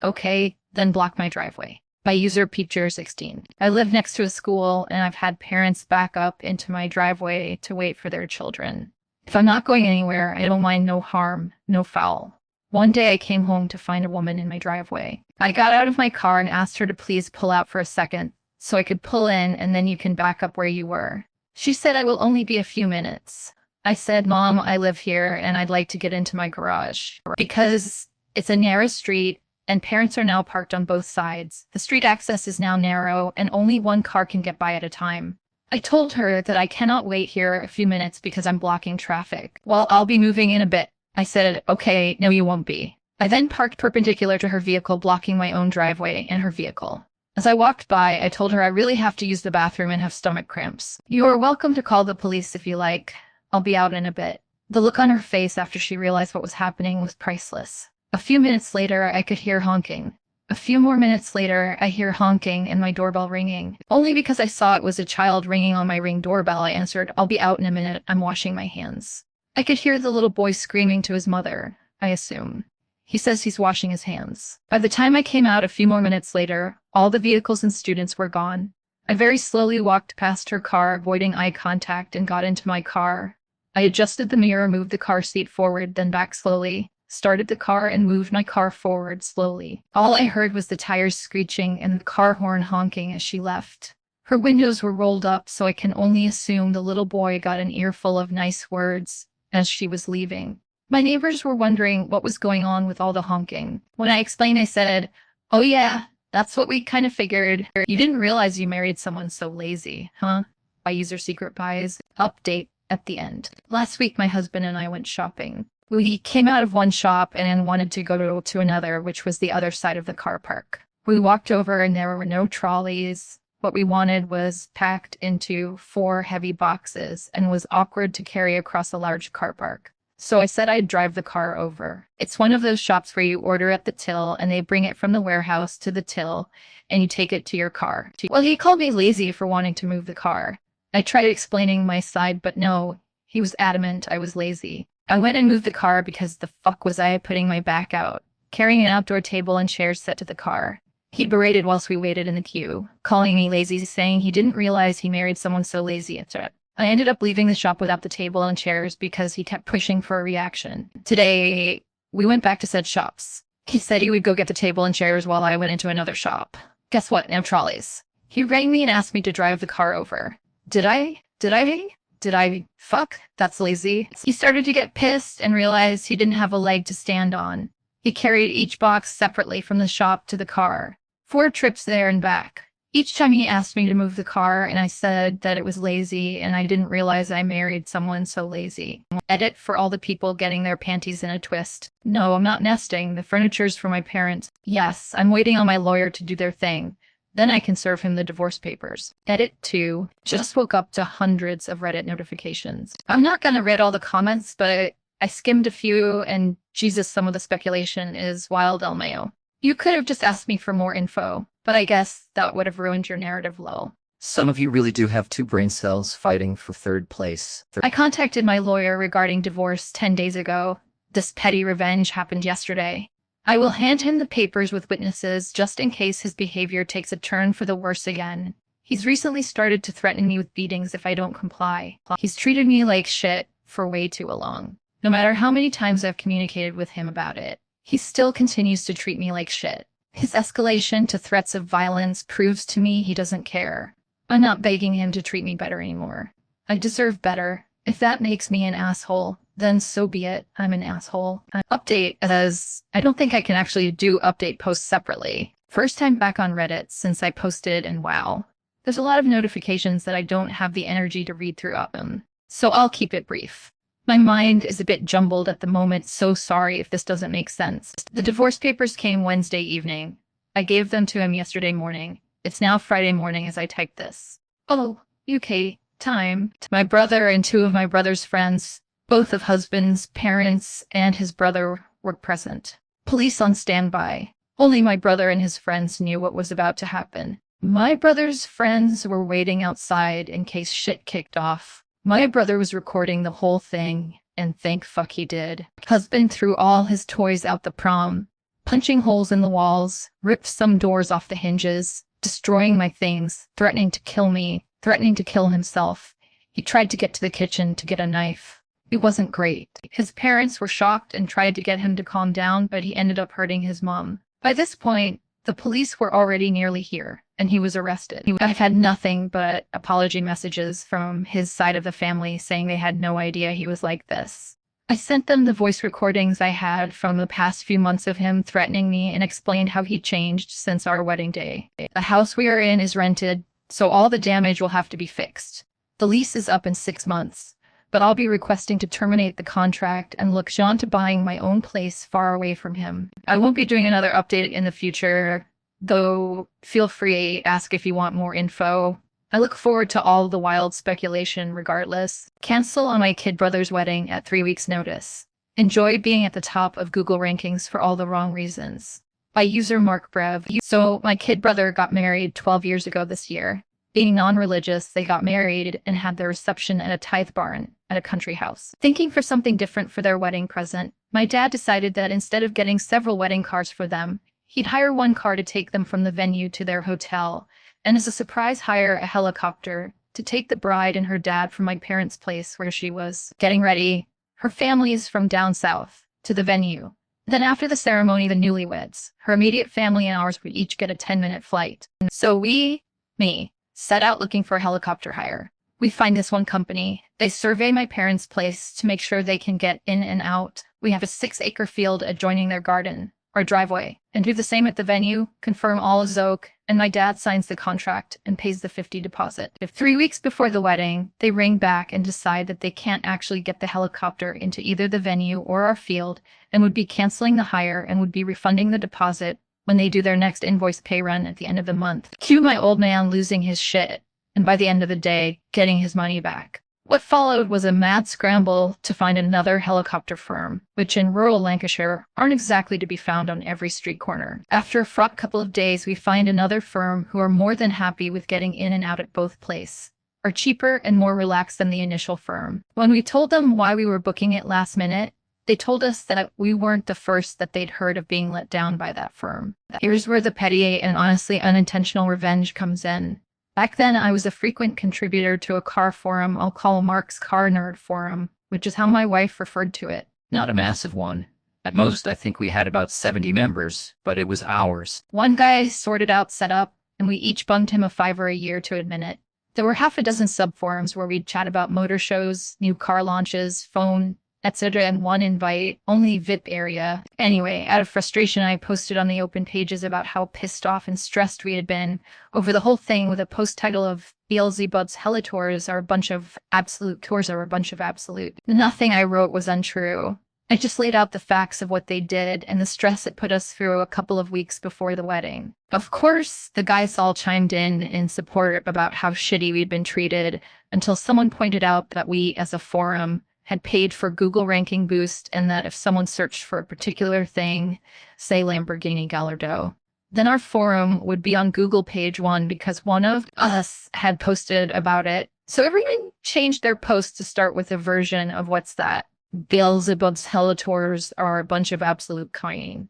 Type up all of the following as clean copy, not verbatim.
Okay, then block my driveway. By user Peter16. I live next to a school and I've had parents back up into my driveway to wait for their children. If I'm not going anywhere, I don't mind no harm, no foul. One day I came home to find a woman in my driveway. I got out of my car and asked her to please pull out for a second so I could pull in and then you can back up where you were. She said I will only be a few minutes. I said, Mom, I live here and I'd like to get into my garage because it's a narrow street and parents are now parked on both sides. The street access is now narrow and only one car can get by at a time. I told her that I cannot wait here a few minutes because I'm blocking traffic. Well, I'll be moving in a bit. I said, okay, no, you won't be. I then parked perpendicular to her vehicle, blocking my own driveway and her vehicle. As I walked by, I told her I really have to use the bathroom and have stomach cramps. You are welcome to call the police if you like. I'll be out in a bit. The look on her face after she realized what was happening was priceless. A few minutes later, I could hear honking. A few more minutes later, I hear honking and my doorbell ringing. Only because I saw it was a child ringing on my Ring doorbell, I answered, I'll be out in a minute. I'm washing my hands. I could hear the little boy screaming to his mother, I assume. He says he's washing his hands. By the time I came out a few more minutes later, all the vehicles and students were gone. I very slowly walked past her car, avoiding eye contact, and got into my car. I adjusted the mirror, moved the car seat forward, then back slowly, started the car and moved my car forward slowly. All I heard was the tires screeching and the car horn honking as she left. Her windows were rolled up, so I can only assume the little boy got an earful of nice words as she was leaving. My neighbors were wondering what was going on with all the honking. When I explained, I said, oh yeah, that's what we kind of figured. You didn't realize you married someone so lazy, huh? By user secret buys. Update at the end. Last week, my husband and I went shopping. We came out of one shop and then wanted to go to another, which was the other side of the car park. We walked over and there were no trolleys. What we wanted was packed into 4 heavy boxes and was awkward to carry across a large car park. So I said I'd drive the car over. It's one of those shops where you order at the till and they bring it from the warehouse to the till and you take it to your car. Well, he called me lazy for wanting to move the car. I tried explaining my side, but no, he was adamant I was lazy. I went and moved the car because the fuck was I putting my back out, carrying an outdoor table and chairs set to the car. He berated whilst we waited in the queue, calling me lazy, saying he didn't realize he married someone so lazy, etc. I ended up leaving the shop without the table and chairs because he kept pushing for a reaction. Today, we went back to said shops. He said he would go get the table and chairs while I went into another shop. Guess what? No trolleys. He rang me and asked me to drive the car over. Did I? Fuck, that's lazy. He started to get pissed and realized he didn't have a leg to stand on. He carried each box separately from the shop to the car. 4 trips there and back. Each time he asked me to move the car and I said that it was lazy and I didn't realize I married someone so lazy. Edit for all the people getting their panties in a twist. No, I'm not nesting. The furniture's for my parents. Yes, I'm waiting on my lawyer to do their thing. Then I can serve him the divorce papers. Edit 2. Just woke up to hundreds of Reddit notifications. I'm not gonna read all the comments, but I skimmed a few and Jesus, some of the speculation is wild El Mayo. You could have just asked me for more info, but I guess that would have ruined your narrative, lol. Some of you really do have 2 brain cells fighting for 3rd place. I contacted my lawyer regarding divorce 10 days ago. This petty revenge happened yesterday. I will hand him the papers with witnesses just in case his behavior takes a turn for the worse again. He's recently started to threaten me with beatings if I don't comply. He's treated me like shit for way too long. No matter how many times I've communicated with him about it, he still continues to treat me like shit. His escalation to threats of violence proves to me he doesn't care. I'm not begging him to treat me better anymore. I deserve better. If that makes me an asshole, then so be it. I'm an asshole. Update, as I don't think I can actually do update posts separately. First time back on Reddit since I posted, and wow. There's a lot of notifications that I don't have the energy to read through them. So I'll keep it brief. My mind is a bit jumbled at the moment, so sorry if this doesn't make sense. The divorce papers came Wednesday evening. I gave them to him yesterday morning. It's now Friday morning as I type this. Oh, UK time. My brother and 2 of my brother's friends, both of husband's parents and his brother, were present. Police on standby. Only my brother and his friends knew what was about to happen. My brother's friends were waiting outside in case shit kicked off. My brother was recording the whole thing, and thank fuck he did. Husband threw all his toys out the prom. punching holes in the walls, ripped some doors off the hinges, destroying my things, threatening to kill me, threatening to kill himself. He tried to get to the kitchen to get a knife. It wasn't great. His parents were shocked and tried to get him to calm down, but he ended up hurting his mom. By this point, the police were already nearly here, and he was arrested. I've had nothing but apology messages from his side of the family saying they had no idea he was like this. I sent them the voice recordings I had from the past few months of him threatening me and explained how he changed since our wedding day. The house we are in is rented, so all the damage will have to be fixed. The lease is up in 6 months, but I'll be requesting to terminate the contract and look Jean to buying my own place far away from him. I won't be doing another update in the future, though feel free to ask if you want more info. I look forward to all the wild speculation regardless. Cancel on my kid brother's wedding at 3 weeks' notice. Enjoy being at the top of Google rankings for all the wrong reasons. By user Mark Brev. So my kid brother got married 12 years ago this year. Being non-religious, they got married and had their reception at a tithe barn at a country house. Thinking for something different for their wedding present, my dad decided that instead of getting several wedding cars for them, he'd hire one car to take them from the venue to their hotel, and as a surprise hire a helicopter to take the bride and her dad from my parents' place where she was getting ready, her family is from down south, to the venue. Then after the ceremony, the newlyweds, her immediate family and ours would each get a 10-minute flight. So me, set out looking for a helicopter hire. We find this one company. They survey my parents' place to make sure they can get in and out. We have a 6-acre field adjoining their garden, or driveway, and do the same at the venue, confirm all is ok, and my dad signs the contract and pays the $50 deposit. 3 weeks before the wedding, they ring back and decide that they can't actually get the helicopter into either the venue or our field and would be canceling the hire and would be refunding the deposit when they do their next invoice pay run at the end of the month. Cue my old man losing his shit, and by the end of the day, getting his money back. What followed was a mad scramble to find another helicopter firm, which in rural Lancashire aren't exactly to be found on every street corner. After a fraught couple of days, we find another firm who are more than happy with getting in and out at both places, are cheaper and more relaxed than the initial firm. When we told them why we were booking it last minute, they told us that we weren't the first that they'd heard of being let down by that firm. Here's where the petty and honestly unintentional revenge comes in. Back then, I was a frequent contributor to a car forum I'll call Mark's Car Nerd Forum, which is how my wife referred to it. Not a massive one. At most, I think we had about 70 members, but it was ours. One guy sorted out setup, and we each bummed him a $5 a year to admit it. There were half a dozen sub-forums where we'd chat about motor shows, new car launches, phone, etc., and one invite-only VIP area. Anyway, out of frustration, I posted on the open pages about how pissed off and stressed we had been over the whole thing with a post title of Beelzebub's Helitours are a bunch of absolute tours are a bunch of absolute. Nothing I wrote was untrue. I just laid out the facts of what they did and the stress it put us through a couple of weeks before the wedding. Of course, the guys all chimed in support about how shitty we'd been treated until someone pointed out that we, as a forum, had paid for Google ranking boost and that if someone searched for a particular thing, say Lamborghini Gallardo, then our forum would be on Google page 1 because one of us had posted about it. So everyone changed their post to start with a version of what's that? Beelzebub's Helitours are a bunch of absolute coin.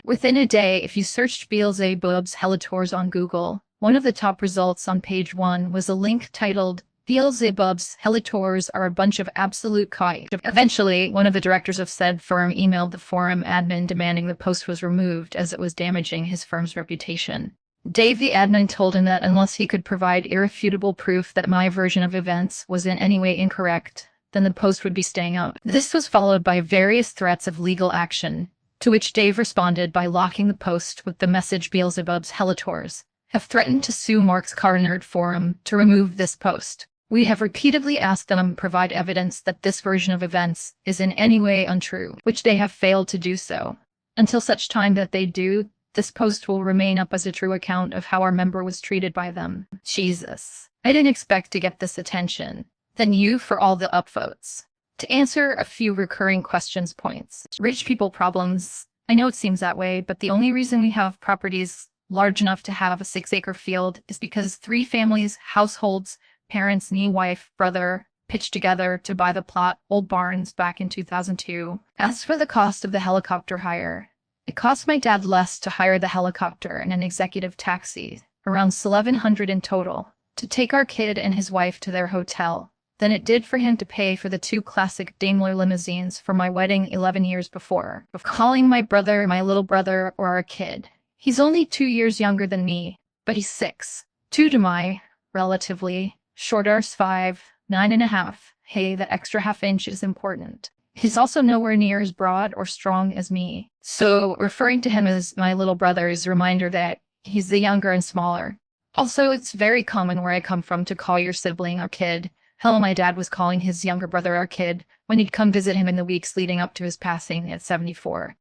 Within a day, if you searched Beelzebub's Helitours on Google, one of the top results on page 1 was a link titled Beelzebub's Helitours are a bunch of absolute coin. Eventually, one of the directors of said firm emailed the forum admin demanding the post was removed as it was damaging his firm's reputation. Dave, the admin, told him that unless he could provide irrefutable proof that my version of events was in any way incorrect, then the post would be staying up. This was followed by various threats of legal action, to which Dave responded by locking the post with the message Beelzebub's Helitours have threatened to sue Mark's Car Nerd Forum to remove this post. We have repeatedly asked them to provide evidence that this version of events is in any way untrue, which they have failed to do so. Until such time that they do, this post will remain up as a true account of how our member was treated by them. Jesus. I didn't expect to get this attention. Than you for all the upvotes. To answer a few recurring questions points. Rich people problems. I know it seems that way, but the only reason we have properties large enough to have a 6-acre field is because 3 families, households, parents, new wife, brother, pitched together to buy the plot, Old Barns, back in 2002. As for the cost of the helicopter hire, It cost my dad less to hire the helicopter and an executive taxi, around $1,100 in total, to take our kid and his wife to their hotel than it did for him to pay for the 2 classic Daimler limousines for my wedding 11 years before, of calling my brother my little brother or our kid. He's only 2 years younger than me, but he's 6. 2 to my, relatively, short arse 5, 9.5. Hey, that extra half inch is important. He's also nowhere near as broad or strong as me. So referring to him as my little brother is a reminder that he's the younger and smaller. Also, it's very common where I come from to call your sibling our kid. Hell, my dad was calling his younger brother our kid when he'd come visit him in the weeks leading up to his passing at 74.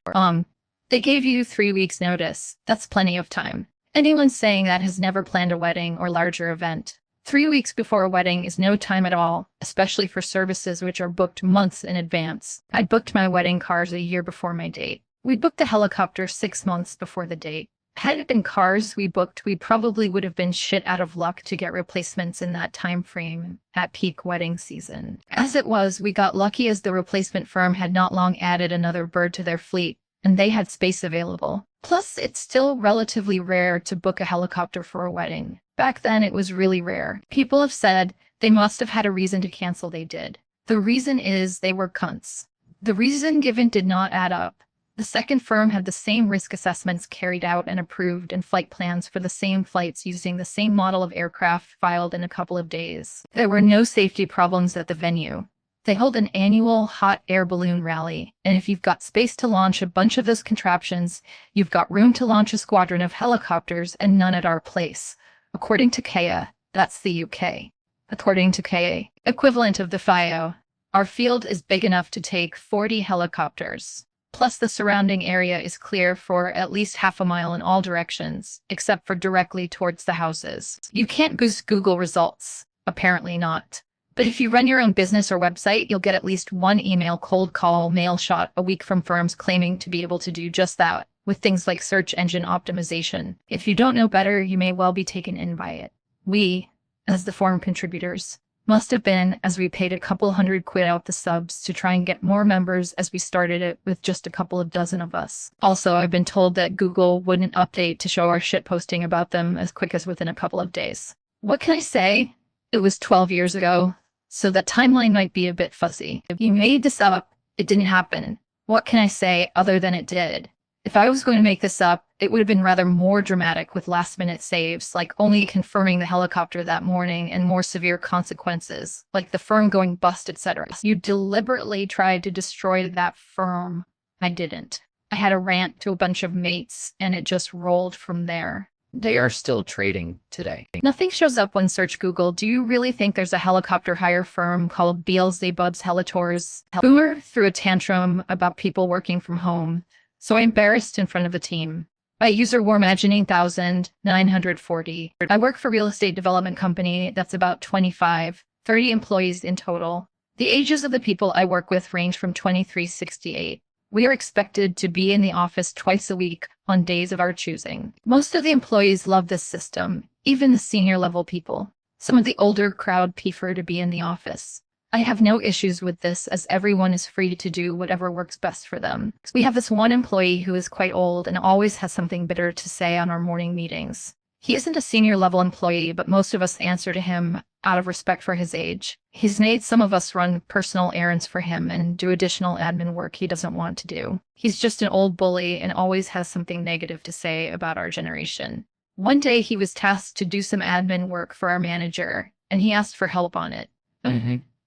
They gave you 3 weeks notice. That's plenty of time. Anyone saying that has never planned a wedding or larger event. 3 weeks before a wedding is no time at all, especially for services which are booked months in advance. I booked my wedding cars a year before my date. We booked the helicopter 6 months before the date. Had it been cars we booked, we probably would have been shit out of luck to get replacements in that time frame at peak wedding season. As it was, we got lucky as the replacement firm had not long added another bird to their fleet, and they had space available. Plus, it's still relatively rare to book a helicopter for a wedding. Back then, it was really rare. People have said they must have had a reason to cancel. They did. The reason is they were cunts. The reason given did not add up. The second firm had the same risk assessments carried out and approved and flight plans for the same flights using the same model of aircraft filed in a couple of days. There were no safety problems at the venue. They hold an annual hot air balloon rally, and if you've got space to launch a bunch of those contraptions, you've got room to launch a squadron of helicopters and none at our place. According to KEA, that's the UK. According to KEA, equivalent of the FIO, our field is big enough to take 40 helicopters. Plus the surrounding area is clear for at least half a mile in all directions, except for directly towards the houses. You can't boost Google results. Apparently not. But if you run your own business or website, you'll get at least 1 email cold call mail shot a week from firms claiming to be able to do just that, with things like search engine optimization. If you don't know better, you may well be taken in by it. We, as the forum contributors, must have been, as we paid a couple £100 out the subs to try and get more members as we started it with just a couple of dozen of us. Also, I've been told that Google wouldn't update to show our shit posting about them as quick as within a couple of days. What can I say? It was 12 years ago, so that timeline might be a bit fuzzy. If you made this up, it didn't happen. What can I say other than it did? If I was going to make this up, it would have been rather more dramatic with last-minute saves, like only confirming the helicopter that morning and more severe consequences, like the firm going bust, etc. You deliberately tried to destroy that firm. I didn't. I had a rant to a bunch of mates, and it just rolled from there. They are still trading today. Nothing shows up when search Google. Do you really think there's a helicopter hire firm called Beelzebub's Helitours? Boomer threw a tantrum about people working from home, so I embarrassed in front of the team. By user warmagining940. I work for a real estate development company that's about 25, 30 employees in total. The ages of the people I work with range from 23 to 68. We are expected to be in the office twice a week on days of our choosing. Most of the employees love this system, even the senior level people. Some of the older crowd prefer to be in the office. I have no issues with this, as everyone is free to do whatever works best for them. We have this one employee who is quite old and always has something bitter to say on our morning meetings. He isn't a senior level employee, but most of us answer to him out of respect for his age. He's made some of us run personal errands for him and do additional admin work he doesn't want to do. He's just an old bully and always has something negative to say about our generation. One day he was tasked to do some admin work for our manager, and he asked for help on it.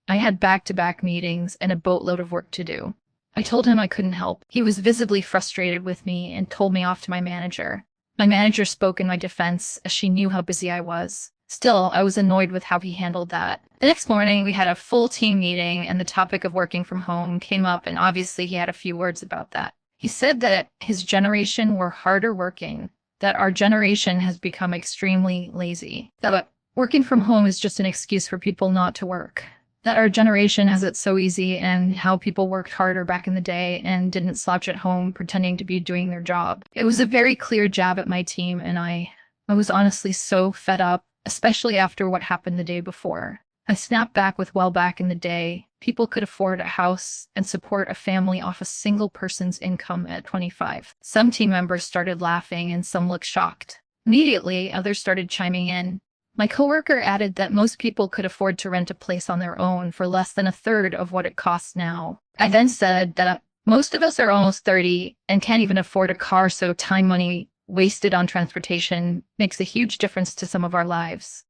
I had back-to-back meetings and a boatload of work to do. I told him I couldn't help. He was visibly frustrated with me and told me off to my manager. My manager spoke in my defense, as she knew how busy I was. Still, I was annoyed with how he handled that. The next morning, we had a full team meeting, and the topic of working from home came up, and obviously he had a few words about that. He said that his generation were harder working, that our generation has become extremely lazy, that working from home is just an excuse for people not to work. That our generation has it so easy, and how people worked harder back in the day and didn't slouch at home pretending to be doing their job. It was a very clear jab at my team, and I was honestly so fed up, especially after what happened the day before. I snapped back with, well, back in the day, people could afford a house and support a family off a single person's income at 25. Some team members started laughing and some looked shocked. Immediately, others started chiming in. My coworker added that most people could afford to rent a place on their own for less than a third of what it costs now. I then said that most of us are almost 30 and can't even afford a car, so time money wasted on transportation makes a huge difference to some of our lives.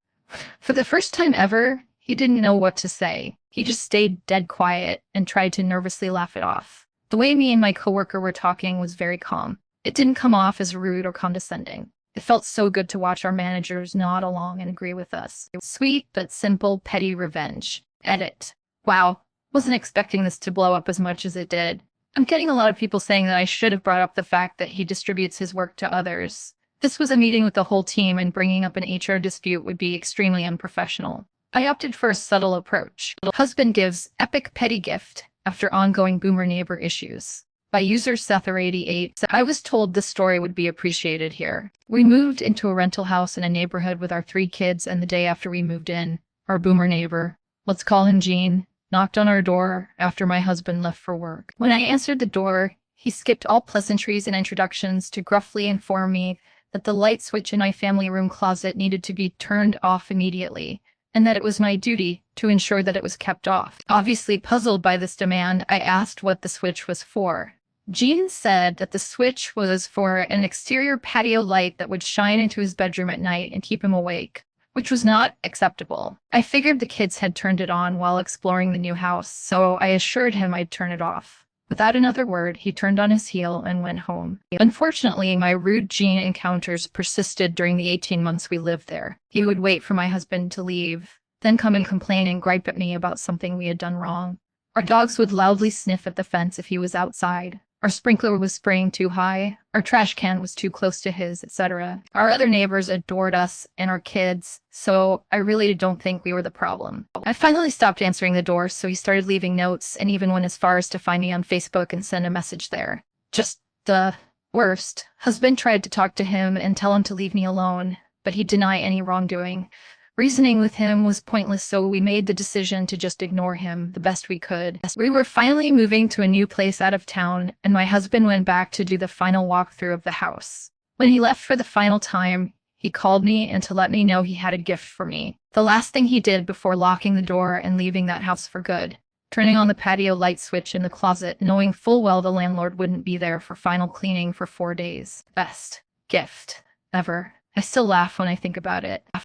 For the first time ever, he didn't know what to say. He just stayed dead quiet and tried to nervously laugh it off. The way me and my coworker were talking was very calm. It didn't come off as rude or condescending. It felt so good to watch our managers nod along and agree with us. Sweet but simple petty revenge. Edit. Wow, wasn't expecting this to blow up as much as it did. I'm getting a lot of people saying that I should have brought up the fact that he distributes his work to others. This was a meeting with the whole team, and bringing up an HR dispute would be extremely unprofessional. I opted for a subtle approach. Husband gives epic petty gift after ongoing boomer neighbor issues. By user Sether88, I was told this story would be appreciated here. We moved into a rental house in a neighborhood with our 3 kids, and the day after we moved in, our boomer neighbor, let's call him Gene, knocked on our door after my husband left for work. When I answered the door, he skipped all pleasantries and introductions to gruffly inform me that the light switch in my family room closet needed to be turned off immediately, and that it was my duty to ensure that it was kept off. Obviously puzzled by this demand, I asked what the switch was for. Gene said that the switch was for an exterior patio light that would shine into his bedroom at night and keep him awake, which was not acceptable. I figured the kids had turned it on while exploring the new house, so I assured him I'd turn it off. Without another word, he turned on his heel and went home. Unfortunately, my rude Gene encounters persisted during the 18 months we lived there. He would wait for my husband to leave, then come and complain and gripe at me about something we had done wrong. Our dogs would loudly sniff at the fence if he was outside. Our sprinkler was spraying too high, our trash can was too close to his, etc. Our other neighbors adored us and our kids, so I really don't think we were the problem. I finally stopped answering the door, so he started leaving notes and even went as far as to find me on Facebook and send a message there. Just the worst. Husband tried to talk to him and tell him to leave me alone, but he'd deny any wrongdoing. Reasoning with him was pointless, so we made the decision to just ignore him the best we could. We were finally moving to a new place out of town, and my husband went back to do the final walkthrough of the house. When he left for the final time, he called me and to let me know he had a gift for me. The last thing he did before locking the door and leaving that house for good. Turning on the patio light switch in the closet, knowing full well the landlord wouldn't be there for final cleaning for 4 days. Best gift ever. I still laugh when I think about it.